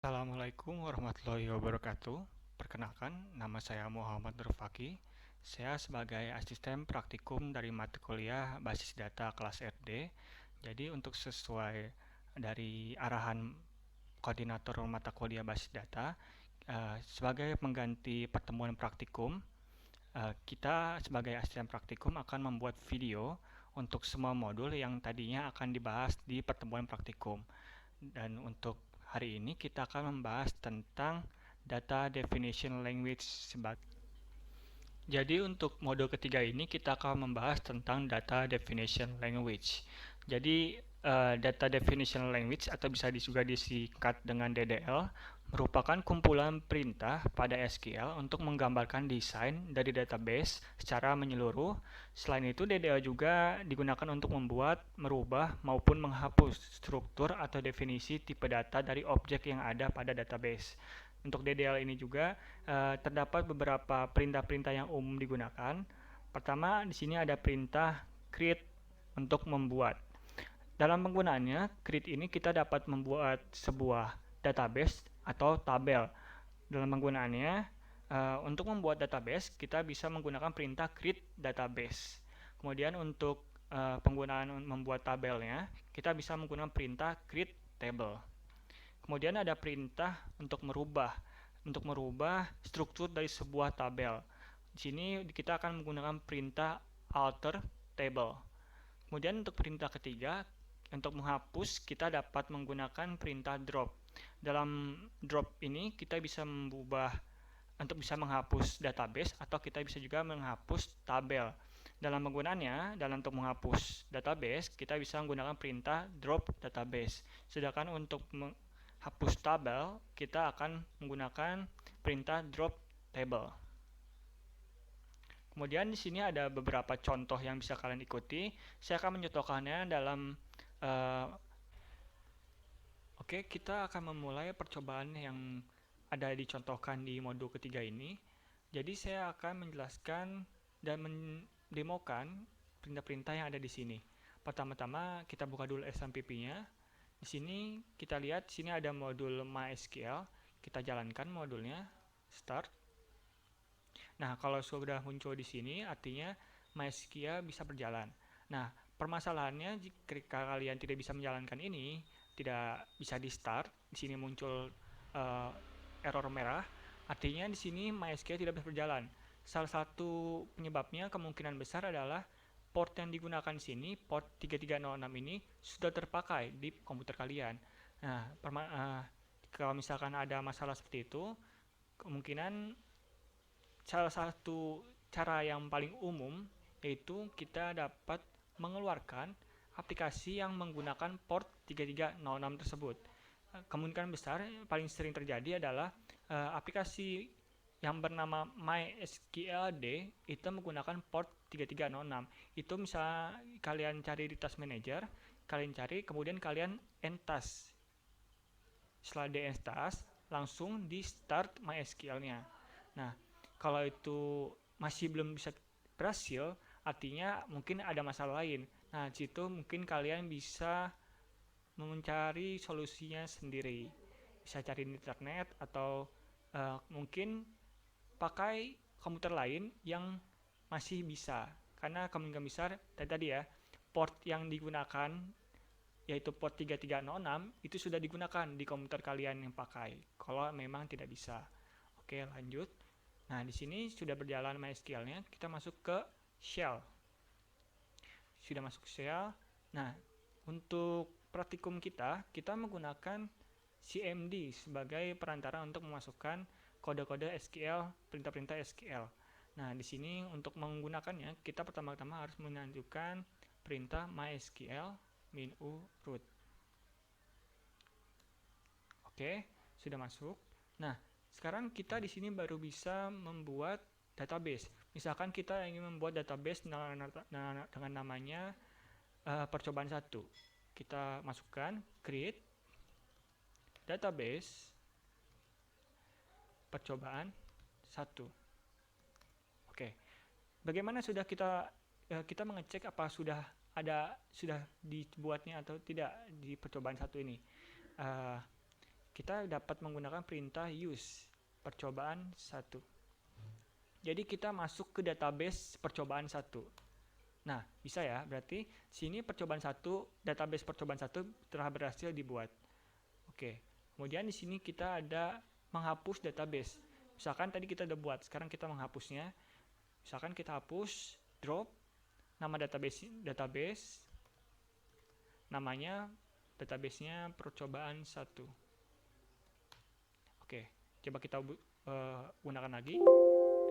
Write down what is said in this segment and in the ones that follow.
Assalamualaikum warahmatullahi wabarakatuh. Perkenalkan, nama saya Muhammad Nurfaki. Saya sebagai asisten praktikum dari mata kuliah basis data kelas RD. Jadi untuk sesuai dari arahan koordinator mata kuliah basis data, sebagai pengganti pertemuan praktikum, kita sebagai asisten praktikum akan membuat video untuk semua modul yang tadinya akan dibahas di pertemuan praktikum. Dan untuk hari ini kita akan membahas tentang Data Definition Language. Jadi untuk modul ketiga ini kita akan membahas tentang Data Definition Language. Jadi Data Definition Language atau bisa juga disingkat dengan DDL merupakan kumpulan perintah pada SQL untuk menggambarkan desain dari database secara menyeluruh. Selain itu, DDL juga digunakan untuk membuat, merubah, maupun menghapus struktur atau definisi tipe data dari objek yang ada pada database. Untuk DDL ini juga terdapat beberapa perintah-perintah yang umum digunakan. Pertama, di sini ada perintah create untuk membuat. Dalam penggunaannya, create ini kita dapat membuat sebuah database atau tabel. Dalam penggunaannya, untuk membuat database, kita bisa menggunakan perintah create database. Kemudian untuk penggunaan membuat tabelnya, kita bisa menggunakan perintah create table. Kemudian ada perintah untuk merubah struktur dari sebuah tabel. Di sini kita akan menggunakan perintah alter table. Kemudian untuk perintah ketiga, untuk menghapus kita dapat menggunakan perintah drop. Dalam drop ini kita bisa mengubah untuk bisa menghapus database atau kita bisa juga menghapus tabel. Dalam penggunaannya, dalam untuk menghapus database, kita bisa menggunakan perintah drop database. Sedangkan untuk menghapus tabel, kita akan menggunakan perintah drop table. Kemudian di sini ada beberapa contoh yang bisa kalian ikuti. Saya akan mencontohkannya dalam Oke, kita akan memulai percobaan yang ada dicontohkan di modul ketiga ini. Jadi saya akan menjelaskan dan mendemokan perintah-perintah yang ada di sini. Pertama-tama kita buka dulu SMPP-nya. Di sini kita lihat di sini ada modul MySQL. Kita jalankan modulnya, start. Nah, kalau sudah muncul di sini artinya MySQL bisa berjalan. Nah, permasalahannya jika kalian tidak bisa menjalankan ini, tidak bisa di start, di sini muncul error merah, artinya di sini MySQL tidak bisa berjalan. Salah satu penyebabnya kemungkinan besar adalah port yang digunakan di sini, port 3306 ini sudah terpakai di komputer kalian. Nah, kalau misalkan ada masalah seperti itu, kemungkinan salah satu cara yang paling umum yaitu kita dapat mengeluarkan aplikasi yang menggunakan port 3306 tersebut. Kemungkinan besar paling sering terjadi adalah aplikasi yang bernama MySQLD itu menggunakan port 3306. Itu misalnya kalian cari di Task Manager, kalian cari kemudian kalian entas. Setelah di entas, langsung di start MySQL-nya. Nah, kalau itu masih belum bisa berhasil, artinya mungkin ada masalah lain. Nah, di situ mungkin kalian bisa mencari solusinya sendiri. Bisa cari di internet atau mungkin pakai komputer lain yang masih bisa. Karena kemungkinan besar tadi ya, port yang digunakan yaitu port 3306 itu sudah digunakan di komputer kalian yang pakai. Kalau memang tidak bisa. Oke, lanjut. Nah, di sini sudah berjalan MySQL-nya, kita masuk ke shell. Sudah masuk ke shell. Nah, untuk praktikum kita menggunakan CMD sebagai perantara untuk memasukkan kode-kode SQL, perintah-perintah SQL. Nah, di sini untuk menggunakannya, kita pertama-tama harus menunjukkan perintah MySQL -u root. Oke, sudah masuk. Nah, sekarang kita di sini baru bisa membuat database. Misalkan kita ingin membuat database dengan namanya percobaan 1. Kita masukkan create database percobaan 1. Oke. Bagaimana sudah kita mengecek apa sudah dibuatnya atau tidak di percobaan 1 ini? kita dapat menggunakan perintah use percobaan 1. Jadi kita masuk ke database percobaan 1. Nah, bisa ya, berarti sini percobaan 1, database percobaan 1 telah berhasil dibuat. Oke, kemudian di sini kita ada menghapus database. Misalkan tadi kita udah buat, sekarang kita menghapusnya. Misalkan kita hapus drop nama database namanya databasenya percobaan 1. Oke, coba kita gunakan lagi.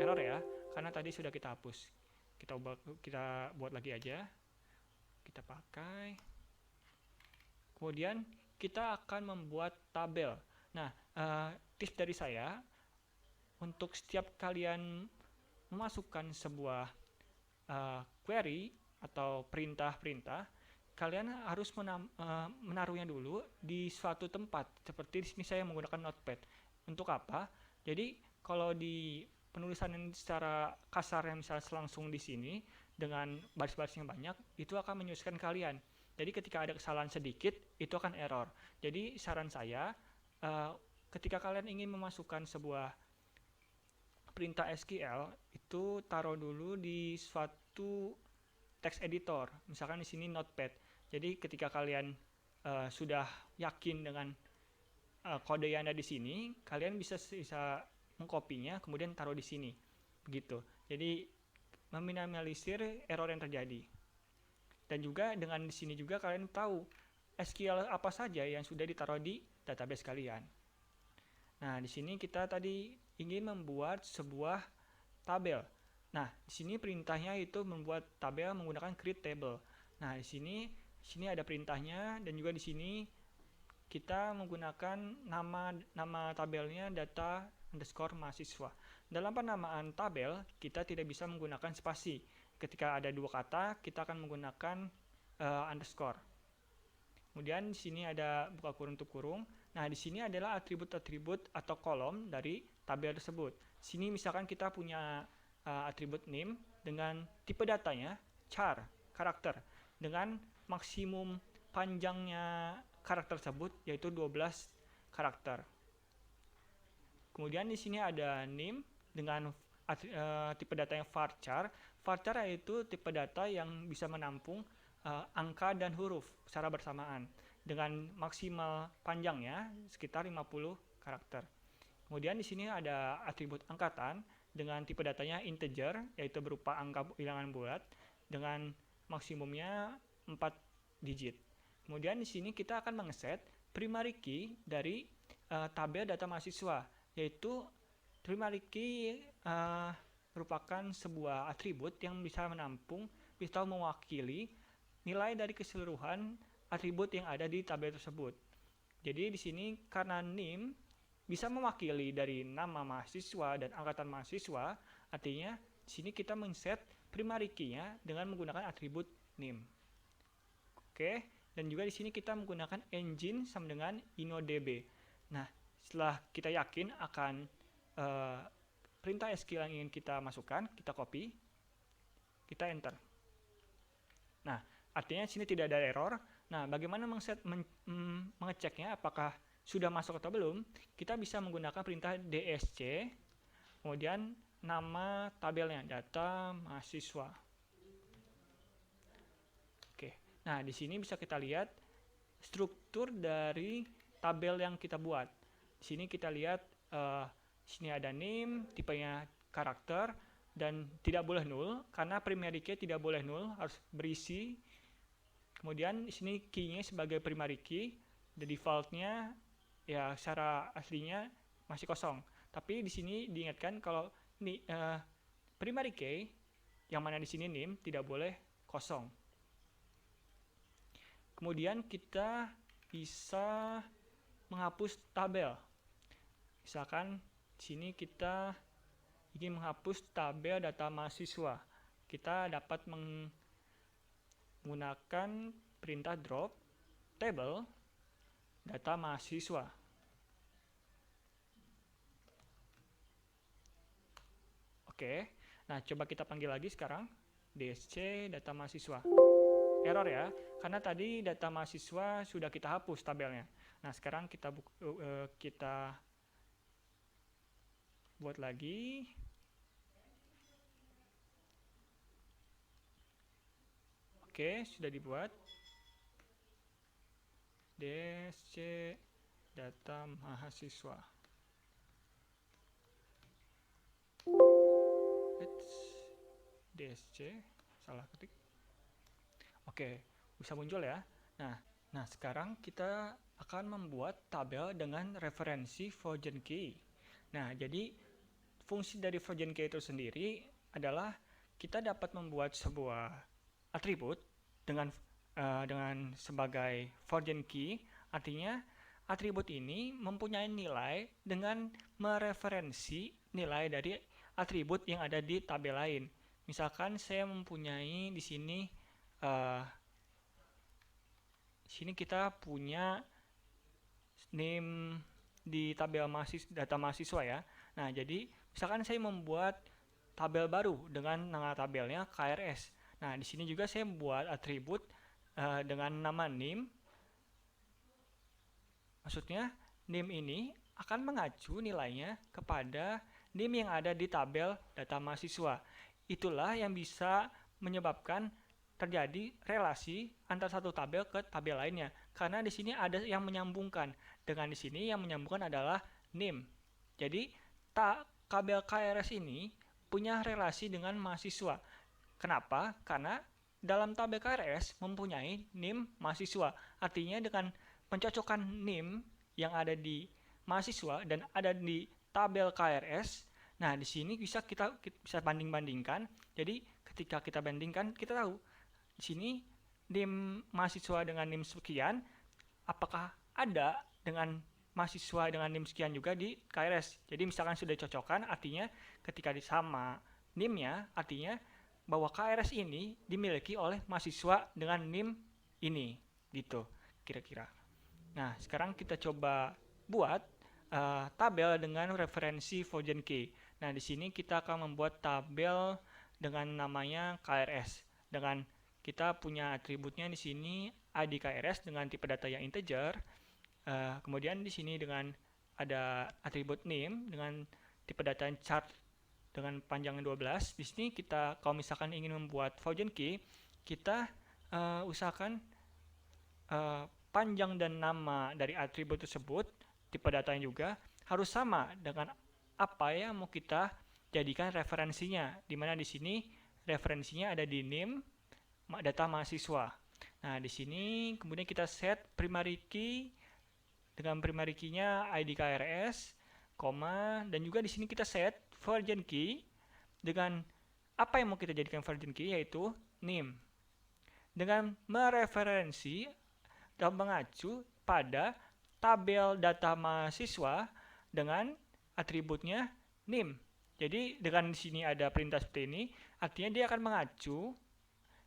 Error ya, karena tadi sudah kita hapus. Kita buat lagi aja. Kita pakai. Kemudian kita akan membuat tabel. Nah, tips dari saya, untuk setiap kalian memasukkan sebuah query atau perintah-perintah, kalian harus menaruhnya dulu di suatu tempat. Seperti di sini saya menggunakan notepad. Untuk apa? Jadi kalau di penulisan yang secara kasar yang misalnya langsung di sini dengan baris-baris yang banyak, itu akan menyusahkan kalian. Jadi ketika ada kesalahan sedikit, itu akan error. Jadi saran saya, ketika kalian ingin memasukkan sebuah perintah SQL, itu taruh dulu di suatu text editor. Misalkan di sini Notepad. Jadi ketika kalian sudah yakin dengan kode yang ada di sini, kalian bisa mengkopinya kemudian taruh di sini. Begitu. Jadi meminimalisir error yang terjadi. Dan juga dengan di sini juga kalian tahu SQL apa saja yang sudah ditaruh di database kalian. Nah, di sini kita tadi ingin membuat sebuah tabel. Nah, di sini perintahnya itu membuat tabel menggunakan create table. Nah, di sini ada perintahnya, dan juga di sini kita menggunakan nama tabelnya data underscore mahasiswa. Dalam penamaan tabel, kita tidak bisa menggunakan spasi. Ketika ada dua kata, kita akan menggunakan underscore. Kemudian di sini ada buka kurung tutup kurung. Nah, di sini adalah atribut-atribut atau kolom dari tabel tersebut. Sini misalkan kita punya atribut name dengan tipe datanya char, karakter, dengan maksimum panjangnya karakter tersebut yaitu 12 karakter. Kemudian di sini ada name dengan tipe data yang varchar. Varchar yaitu tipe data yang bisa menampung angka dan huruf secara bersamaan dengan maksimal panjangnya sekitar 50 karakter. Kemudian di sini ada atribut angkatan dengan tipe datanya integer yaitu berupa angka bilangan bulat dengan maksimumnya 4 digit. Kemudian di sini kita akan mengeset primary key dari tabel data mahasiswa, yaitu primary key merupakan sebuah atribut yang bisa menampung, bisa mewakili nilai dari keseluruhan atribut yang ada di tabel tersebut. Jadi di sini karena name bisa mewakili dari nama mahasiswa dan angkatan mahasiswa, artinya di sini kita men-set primary key-nya dengan menggunakan atribut name. Oke, dan juga di sini kita menggunakan engine sama dengan InnoDB. Nah, setelah kita yakin akan perintah SQL yang ingin kita masukkan, kita copy, kita enter. Nah, artinya di sini tidak ada error. Nah, bagaimana mengeceknya apakah sudah masuk atau belum? Kita bisa menggunakan perintah dsc, kemudian nama tabelnya, data mahasiswa. Oke, nah di sini bisa kita lihat struktur dari tabel yang kita buat. Di sini kita lihat, di sini ada name, tipenya karakter, dan tidak boleh null, karena primary key tidak boleh null, harus berisi. Kemudian di sini key-nya sebagai primary key, the default-nya ya secara aslinya masih kosong. Tapi di sini diingatkan kalau ini primary key yang mana di sini name tidak boleh kosong. Kemudian kita bisa menghapus tabel. Misalkan di sini kita ingin menghapus tabel data mahasiswa. Kita dapat menggunakan perintah drop table data mahasiswa. Oke, nah coba kita panggil lagi sekarang dsc data mahasiswa. error ya, karena tadi data mahasiswa sudah kita hapus tabelnya. Nah, sekarang kita buat lagi. Oke, sudah dibuat. DSC data mahasiswa. DSC salah ketik. Oke, bisa muncul ya. Nah, sekarang kita akan membuat tabel dengan referensi version key. Nah, jadi fungsi dari version key itu sendiri adalah kita dapat membuat sebuah atribut dengan sebagai version key. Artinya atribut ini mempunyai nilai dengan mereferensi nilai dari atribut yang ada di tabel lain. Misalkan saya mempunyai di sini kita punya name di tabel data mahasiswa ya. Nah, jadi misalkan saya membuat tabel baru dengan nama tabelnya KRS. Nah, di sini juga saya membuat atribut dengan nama name. Maksudnya name ini akan mengacu nilainya kepada name yang ada di tabel data mahasiswa. Itulah yang bisa menyebabkan terjadi relasi antara satu tabel ke tabel lainnya. Karena di sini ada yang menyambungkan. Dengan di sini yang menyambungkan adalah name. Jadi tabel KRS ini punya relasi dengan mahasiswa. Kenapa? Karena dalam tabel KRS mempunyai name mahasiswa. Artinya dengan mencocokkan name yang ada di mahasiswa dan ada di tabel KRS, nah di sini kita bisa banding-bandingkan. Jadi ketika kita bandingkan, kita tahu di sini name mahasiswa dengan name sekian, apakah ada dengan mahasiswa dengan name sekian juga di KRS. Jadi misalkan sudah cocokkan, artinya ketika sama name-nya, artinya bahwa KRS ini dimiliki oleh mahasiswa dengan name ini, gitu kira-kira. Nah, sekarang kita coba buat tabel dengan referensi version key. Nah, di sini kita akan membuat tabel dengan namanya KRS. Dengan kita punya atributnya di sini ID KRS dengan tipe data yang integer. Kemudian di sini dengan ada atribut name dengan tipe data chart dengan panjang 12. Di sini kita kalau misalkan ingin membuat version key, kita usahakan panjang dan nama dari atribut tersebut, tipe datanya juga harus sama dengan apa yang mau kita jadikan referensinya. Dimana di sini referensinya ada di name data mahasiswa. Nah, di sini kemudian kita set primary key dengan primary key-nya ID KRS, dan juga di sini kita set version key dengan apa yang mau kita jadikan version key, yaitu name. Dengan mereferensi dan mengacu pada tabel data mahasiswa dengan atributnya name. Jadi dengan di sini ada perintah seperti ini, artinya dia akan mengacu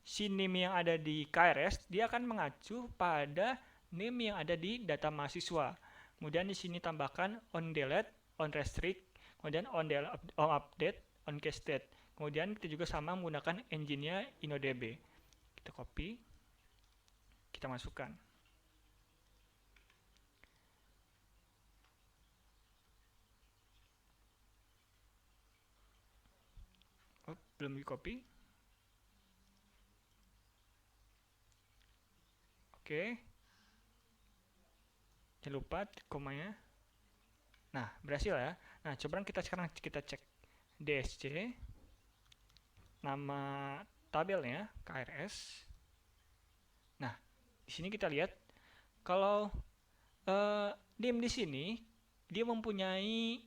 si name yang ada di KRS, dia akan mengacu pada name yang ada di data mahasiswa. Kemudian di sini tambahkan on delete, on restrict, kemudian on update, on casted. Kemudian kita juga sama menggunakan engine-nya InnoDB. Kita copy, kita masukkan. Belum di copy. Oke. Jangan lupa komanya. Nah, berhasil ya. Nah, coba sekarang kita cek DSC, nama tabelnya KRS. Nah, di sini kita lihat kalau name di sini dia mempunyai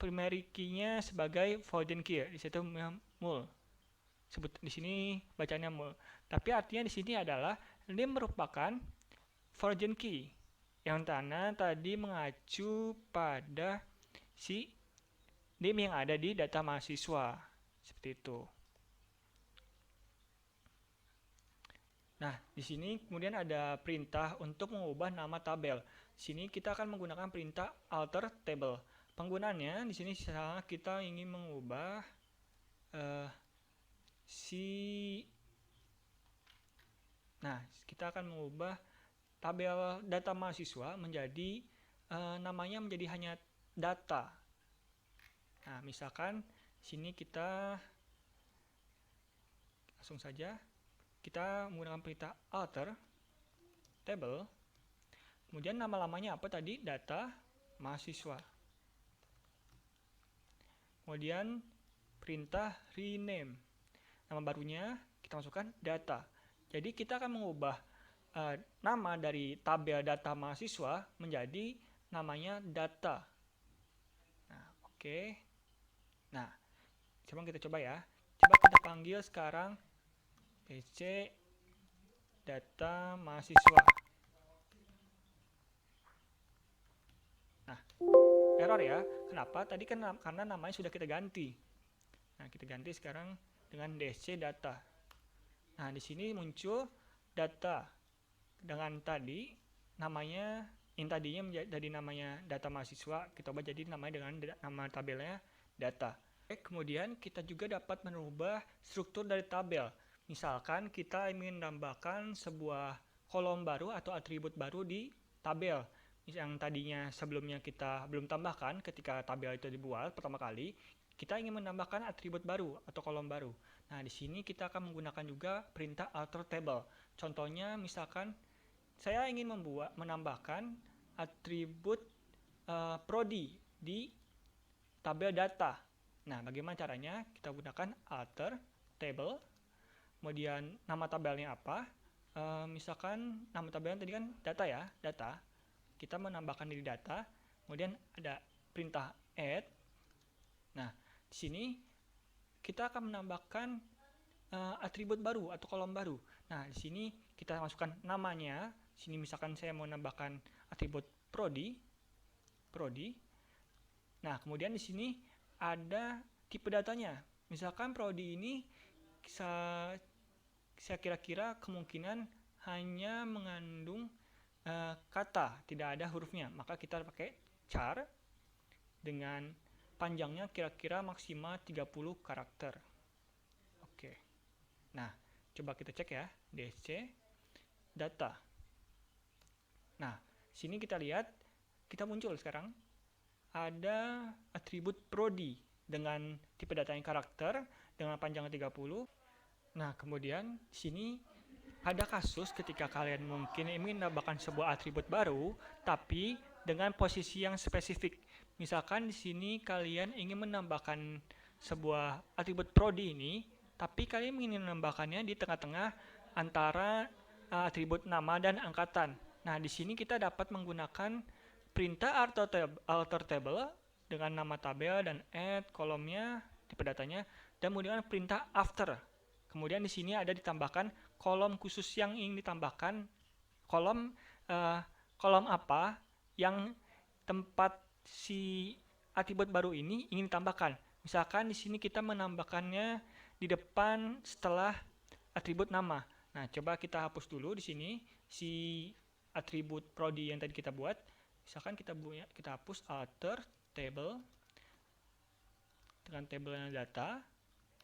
primary key-nya sebagai version key ya. Di situ mul. Sebut di sini bacanya mul. Tapi artinya di sini adalah name merupakan version key yang tadi mengacu pada si name yang ada di data mahasiswa. Seperti itu. Nah, di sini kemudian ada perintah untuk mengubah nama tabel. Di sini kita akan menggunakan perintah alter table. Penggunaannya di sini misalnya kita ingin mengubah si Nah, kita akan mengubah tabel data mahasiswa menjadi namanya menjadi hanya data. Nah, misalkan sini kita langsung saja kita menggunakan perintah alter table. Kemudian nama-lamanya apa tadi? Data mahasiswa. Kemudian perintah rename. Nama barunya kita masukkan data. Jadi kita akan mengubah nama dari tabel data mahasiswa menjadi namanya data. Nah, oke. Nah, coba kita coba ya. Coba kita panggil sekarang PC data mahasiswa. Nah, error ya. Kenapa? Tadi kan karena namanya sudah kita ganti. Nah, kita ganti sekarang dengan DC data. Nah, di sini muncul data dengan tadi namanya yang tadinya menjadi namanya data mahasiswa, kita ubah jadi namanya dengan nama tabelnya data. Kemudian kita juga dapat merubah struktur dari tabel. Misalkan kita ingin menambahkan sebuah kolom baru atau atribut baru di tabel yang tadinya sebelumnya kita belum tambahkan ketika tabel itu dibuat pertama kali, kita ingin menambahkan atribut baru atau kolom baru. Nah, di sini kita akan menggunakan juga perintah alter table. Contohnya misalkan saya ingin menambahkan atribut prodi di tabel data. Nah, bagaimana caranya? Kita gunakan alter table. Kemudian nama tabelnya apa? Misalkan nama tabelnya tadi kan data ya, data. Kita menambahkan di data. Kemudian ada perintah add. Nah, di sini kita akan menambahkan atribut baru atau kolom baru. Nah, di sini kita masukkan namanya. Sini misalkan saya mau menambahkan atribut prodi. Nah, kemudian di sini ada tipe datanya. Misalkan prodi ini saya kira-kira kemungkinan hanya mengandung kata, tidak ada hurufnya. Maka kita pakai char dengan panjangnya kira-kira maksimal 30 karakter. Oke. Nah, coba kita cek ya, DC data. Nah, sini kita lihat, kita muncul sekarang ada atribut prodi dengan tipe datanya karakter dengan panjangnya 30. Nah, kemudian sini ada kasus ketika kalian mungkin ingin menambahkan sebuah atribut baru tapi dengan posisi yang spesifik. Misalkan di sini kalian ingin menambahkan sebuah atribut prodi ini, tapi kalian ingin menambahkannya di tengah-tengah antara atribut nama dan angkatan. Nah, di sini kita dapat menggunakan perintah alter table dengan nama tabel dan add kolomnya, tipe datanya, dan kemudian perintah after. Kemudian di sini ada ditambahkan kolom khusus yang ingin ditambahkan, kolom apa yang tempat si atribut baru ini ingin ditambahkan. Misalkan di sini kita menambahkannya di depan setelah atribut nama. Nah, coba kita hapus dulu di sini si atribut prodi yang tadi kita buat. Misalkan kita hapus alter table dengan tabelnya data,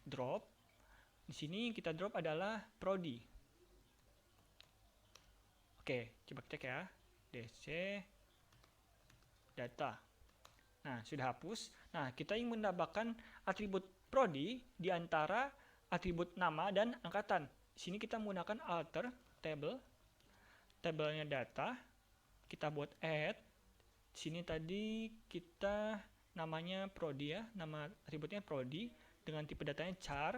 drop. Di sini kita drop adalah prodi. Oke, coba cek ya. DC data. Nah, sudah hapus. Nah, kita ingin menambahkan atribut prodi di antara atribut nama dan angkatan. Di sini kita menggunakan alter table, tabelnya data. Kita buat add. Di sini tadi kita namanya prodi ya, nama atributnya prodi dengan tipe datanya char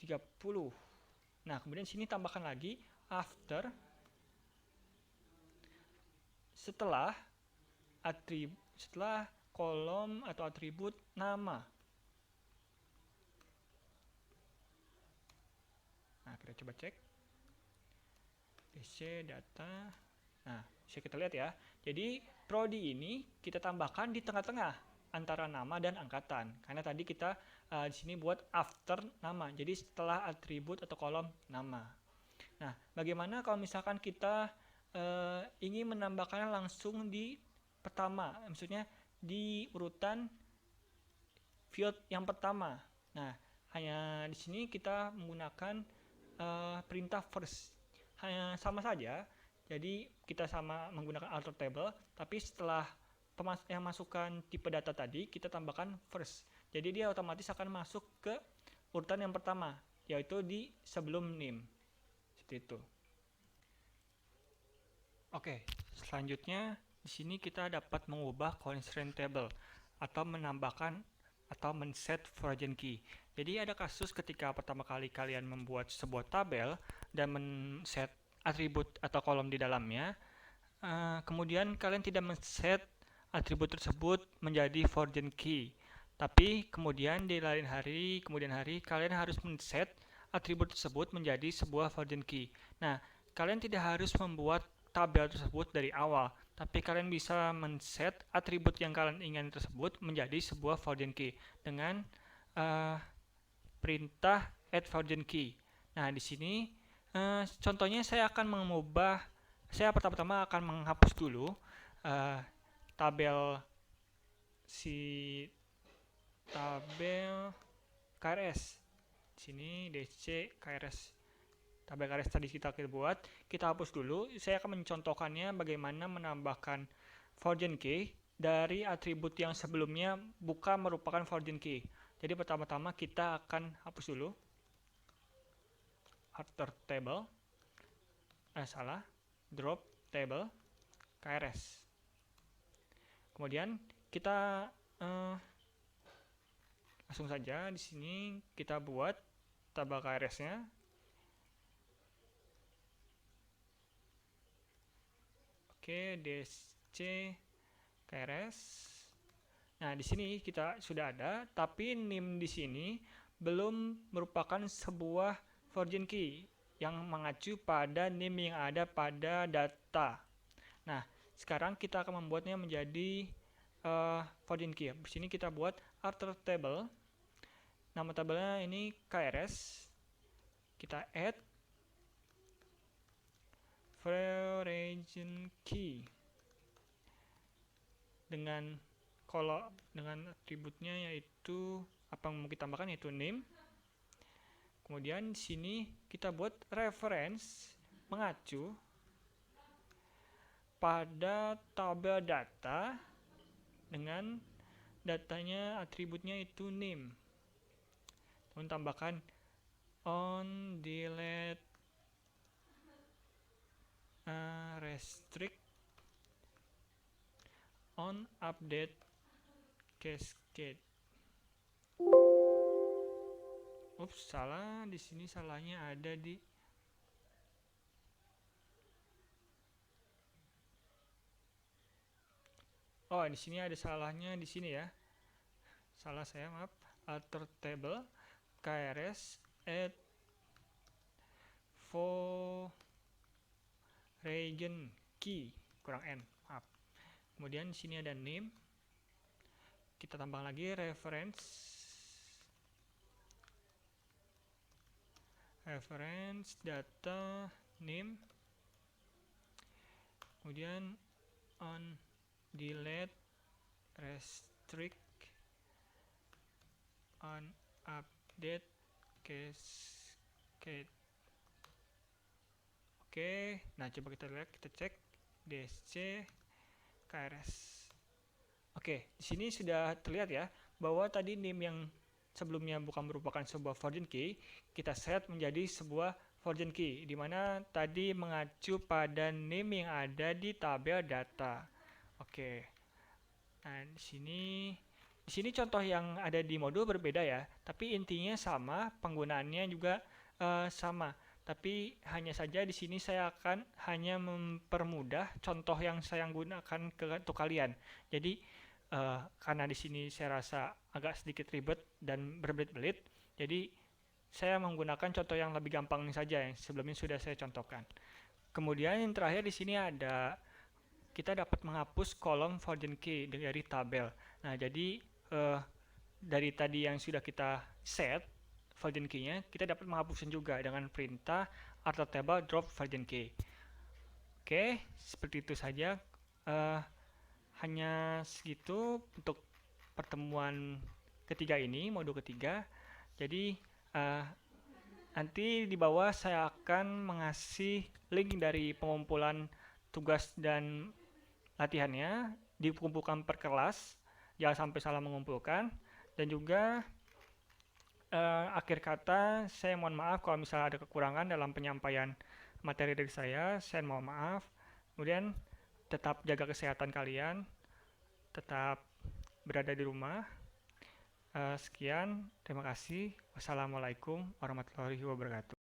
30. Nah, kemudian sini tambahkan lagi after setelah kolom atau atribut nama. Nah, kita coba cek DC data. Nah, bisa kita lihat ya. Jadi prodi ini kita tambahkan di tengah-tengah antara nama dan angkatan. Karena tadi kita di sini buat after nama. Jadi setelah atribut atau kolom nama. Nah, bagaimana kalau misalkan kita ingin menambahkannya langsung di pertama, maksudnya di urutan field yang pertama. Nah, hanya di sini kita menggunakan perintah first. sama saja. Jadi kita sama menggunakan alter table, tapi setelah yang masukkan tipe data tadi kita tambahkan first. Jadi dia otomatis akan masuk ke urutan yang pertama, yaitu di sebelum name. Seperti itu. Oke, selanjutnya di sini kita dapat mengubah constraint table atau menambahkan atau men-set foreign key. Jadi ada kasus ketika pertama kali kalian membuat sebuah tabel dan men-set atribut atau kolom di dalamnya, kemudian kalian tidak men-set atribut tersebut menjadi foreign key. Tapi kemudian di kemudian hari kalian harus men-set atribut tersebut menjadi sebuah foreign key. Nah, kalian tidak harus membuat tabel tersebut dari awal, tapi kalian bisa men-set atribut yang kalian ingin tersebut menjadi sebuah foreign key dengan perintah add foreign key. Nah, di sini contohnya saya pertama-tama akan menghapus dulu tabel KRS. Di sini DC KRS. Tabel KRS tadi kita buat, kita hapus dulu. Saya akan mencontohkannya bagaimana menambahkan foreign key dari atribut yang sebelumnya bukan merupakan foreign key. Jadi pertama-tama kita akan hapus dulu alter table, drop table KRS. Kemudian kita langsung saja di sini kita buat tabel KRS-nya. Oke, DC KRS. Nah, di sini kita sudah ada, tapi name di sini belum merupakan sebuah foreign key yang mengacu pada name yang ada pada data. Nah, sekarang kita akan membuatnya menjadi foreign key. Di sini kita buat alter table. Nama tabelnya ini KRS. Kita add foreign key dengan atributnya yaitu apa yang mau kita tambahkan yaitu name. Kemudian di sini kita buat reference mengacu pada tabel data dengan datanya atributnya itu name. Kemudian tambahkan on delete restrict on update cascade. Ups, salah. Di sini salahnya ada di di sini ada salahnya di sini ya. Salah saya, maaf. Alter table KRS add foreign key kurang n, maaf. Kemudian di sini ada name. Kita tambah lagi reference data name. Kemudian on delete restrict on update cascade. Oke, nah coba kita lihat, kita cek DC KRS. Oke, di sini sudah terlihat ya bahwa tadi name yang sebelumnya bukan merupakan sebuah foreign key, kita set menjadi sebuah foreign key, di mana tadi mengacu pada name yang ada di tabel data. Oke, nah di sini contoh yang ada di modul berbeda ya, tapi intinya sama, penggunaannya juga sama. Tapi hanya saja di sini saya akan hanya mempermudah contoh yang saya gunakan untuk kalian. Jadi karena di sini saya rasa agak sedikit ribet dan berbelit-belit, jadi saya menggunakan contoh yang lebih gampang saja yang sebelumnya sudah saya contohkan. Kemudian yang terakhir di sini ada kita dapat menghapus kolom foreign key dari tabel. Nah, jadi dari tadi yang sudah kita set foreign key-nya, kita dapat menghapusnya juga dengan perintah alter table drop foreign key. Oke, seperti itu saja. Hanya segitu untuk pertemuan ketiga ini, modul ketiga. Jadi Nanti di bawah saya akan mengasih link dari pengumpulan tugas dan latihannya, dikumpulkan per kelas, jangan sampai salah mengumpulkan. Dan juga akhir kata, saya mohon maaf kalau misalnya ada kekurangan dalam penyampaian materi dari saya mohon maaf. Kemudian tetap jaga kesehatan kalian, tetap berada di rumah. Sekian, terima kasih. Wassalamualaikum warahmatullahi wabarakatuh.